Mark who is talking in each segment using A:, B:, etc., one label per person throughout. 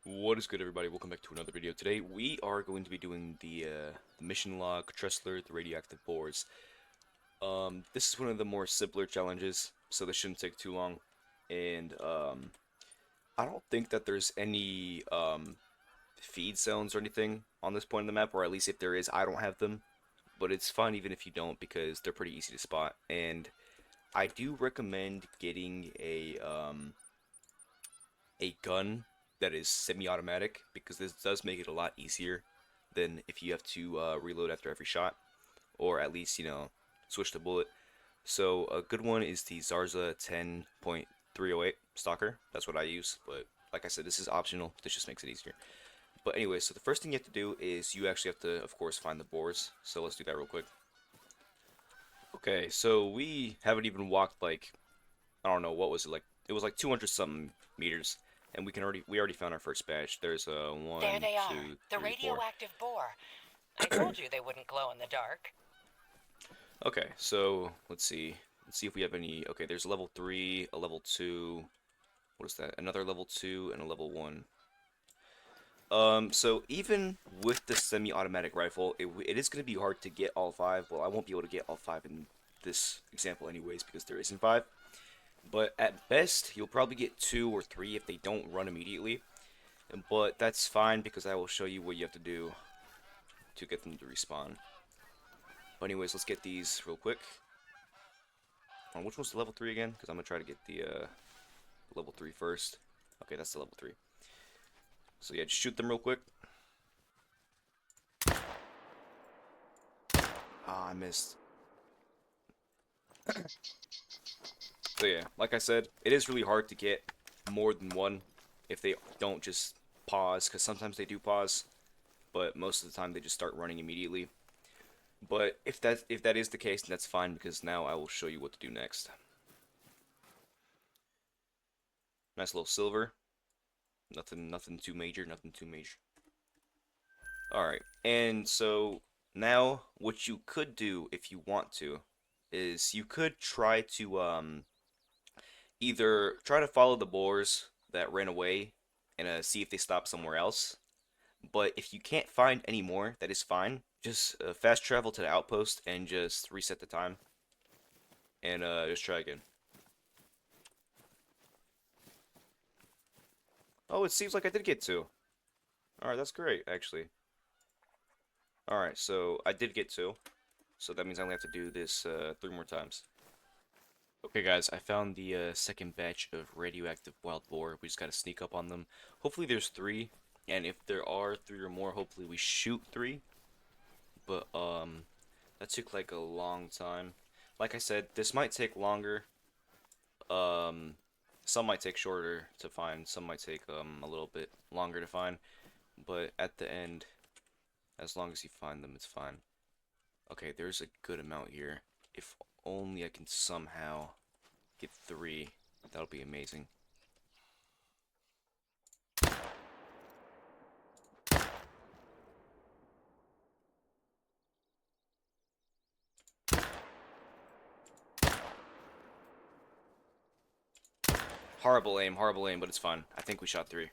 A: What is good, everybody? Welcome back to another video. Today we are going to be doing the mission log, Tressler, the radioactive boars. This is one of the more simpler challenges, so this shouldn't take too long. And I don't think that there's any feed zones or anything on this point in the map, or at least if there is, I don't have them. But it's fine even if you don't, because they're pretty easy to spot. And I do recommend getting a gun that is semi-automatic, because this does make it a lot easier than if you have to reload after every shot, or at least, switch the bullet. So a good one is the Zarza 10.308 Stalker. That's what I use, but like I said, this is optional. This just makes it easier. But anyway, so the first thing you have to do is you actually have to, of course, find the boars. So let's do that real quick. Okay, so we haven't even walked like, I don't know, what was it like? It was like 200 something meters, and we already found our first batch. There's
B: There
A: one,
B: they are,
A: two,
B: the
A: three, four.
B: radioactive boar. I told you they wouldn't glow in the dark.
A: Okay, so let's see. Let's see if we have any. Okay, there's a level 3, a level 2. What is that? Another level 2 and a level 1. So even with the semi-automatic rifle, it is going to be hard to get all 5. Well, I won't be able to get all 5 in this example anyways because there isn't 5. But at best, you'll probably get 2 or 3 if they don't run immediately. But that's fine because I will show you what you have to do to get them to respawn. But anyways, let's get these real quick. Which one's the level 3 again? Because I'm going to try to get the level 3 first. Okay, that's the level 3. So yeah, just shoot them real quick. Ah, I missed. So yeah, like I said, it is really hard to get more than one if they don't just pause, because sometimes they do pause, but most of the time they just start running immediately. But if that is the case, then that's fine because now I will show you what to do next. Nice little silver. Nothing too major, nothing too major. Alright, and so now what you could do if you want to is you could try to either try to follow the boars that ran away and see if they stop somewhere else. But if you can't find any more, that is fine. Just fast travel to the outpost and just reset the time and just try again. Oh, it seems like I did get 2. Alright, that's great, actually. Alright, so I did get 2. So that means I only have to do this 3 more times. Okay, guys, I found the second batch of radioactive wild boar. We just gotta sneak up on them. Hopefully there's 3, and if there are 3 or more, hopefully we shoot 3. But, that took like a long time. Like I said, this might take longer. Um, some might take shorter to find, some might take a little bit longer to find. But at the end, as long as you find them, it's fine. Okay, there's a good amount here. If only I can somehow get 3, that'll be amazing. Horrible aim, but it's fine. I think we shot 3.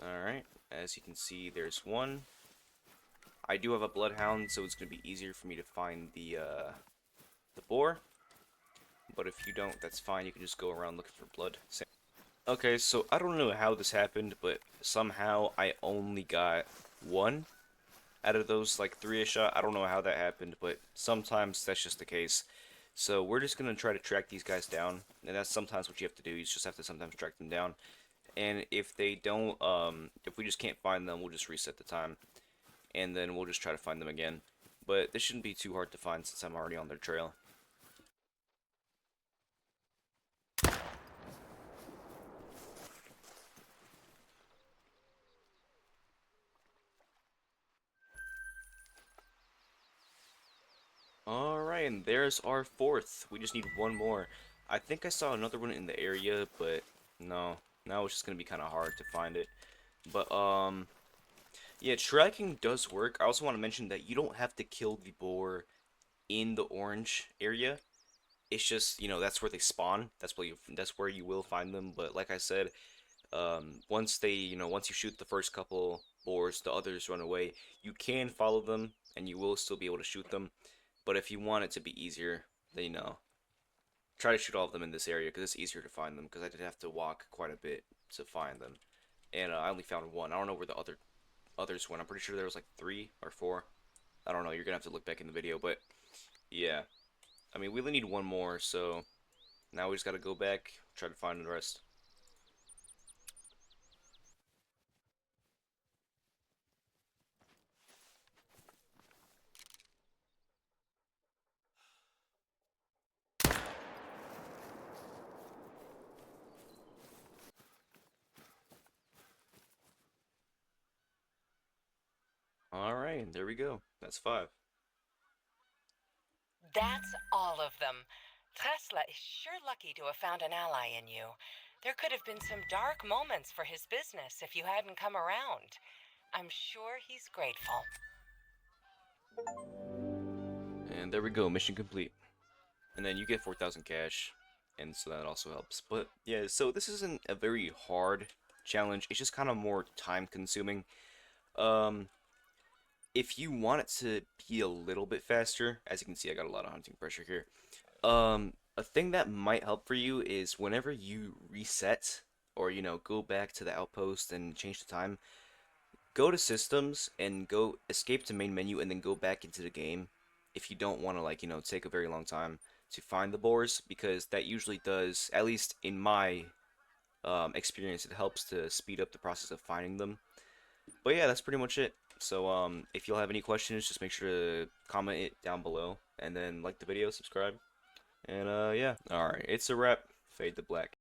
A: Alright, as you can see, there's 1. I do have a bloodhound, so it's going to be easier for me to find the boar. But if you don't, that's fine. You can just go around looking for blood. Okay, so I don't know how this happened, but somehow I only got 1 out of those like 3 I shot. I don't know how that happened, but sometimes that's just the case. So we're just gonna try to track these guys down, and that's sometimes what you have to do. You just have to sometimes track them down. And if they don't, if we just can't find them, we'll just reset the time, and then we'll just try to find them again. But this shouldn't be too hard to find since I'm already on their trail. Alright, and there's our 4th. We just need 1 more. I think I saw another one in the area, but no. Now it's just gonna be kind of hard to find it. But, yeah, tracking does work. I also want to mention that you don't have to kill the boar in the orange area. It's just, that's where they spawn. That's where you will find them. But like I said, Once they, once you shoot the first couple boars, the others run away. You can follow them, and you will still be able to shoot them. But if you want it to be easier, then try to shoot all of them in this area because it's easier to find them. Because I did have to walk quite a bit to find them, and I only found one. I don't know where the others went. I'm pretty sure there was like 3 or 4. I don't know. You're gonna have to look back in the video, but yeah. I mean, we only need one more, so now we just gotta go back, try to find the rest. Alright, there we go. That's 5.
B: That's all of them. Tressler is sure lucky to have found an ally in you. There could have been some dark moments for his business if you hadn't come around. I'm sure he's grateful.
A: And there we go, mission complete. And then you get 4,000 cash, and so that also helps. But yeah, so this isn't a very hard challenge. It's just kind of more time consuming. Um, if you want it to be a little bit faster, as you can see, I got a lot of hunting pressure here. A thing that might help for you is whenever you reset or go back to the outpost and change the time, go to systems and go escape to main menu and then go back into the game if you don't want to like take a very long time to find the boars, because that usually does, at least in my experience, it helps to speed up the process of finding them. But yeah, that's pretty much it. So if you'll have any questions, just make sure to comment it down below and then like the video, subscribe, and yeah. All right, it's a wrap. Fade to black.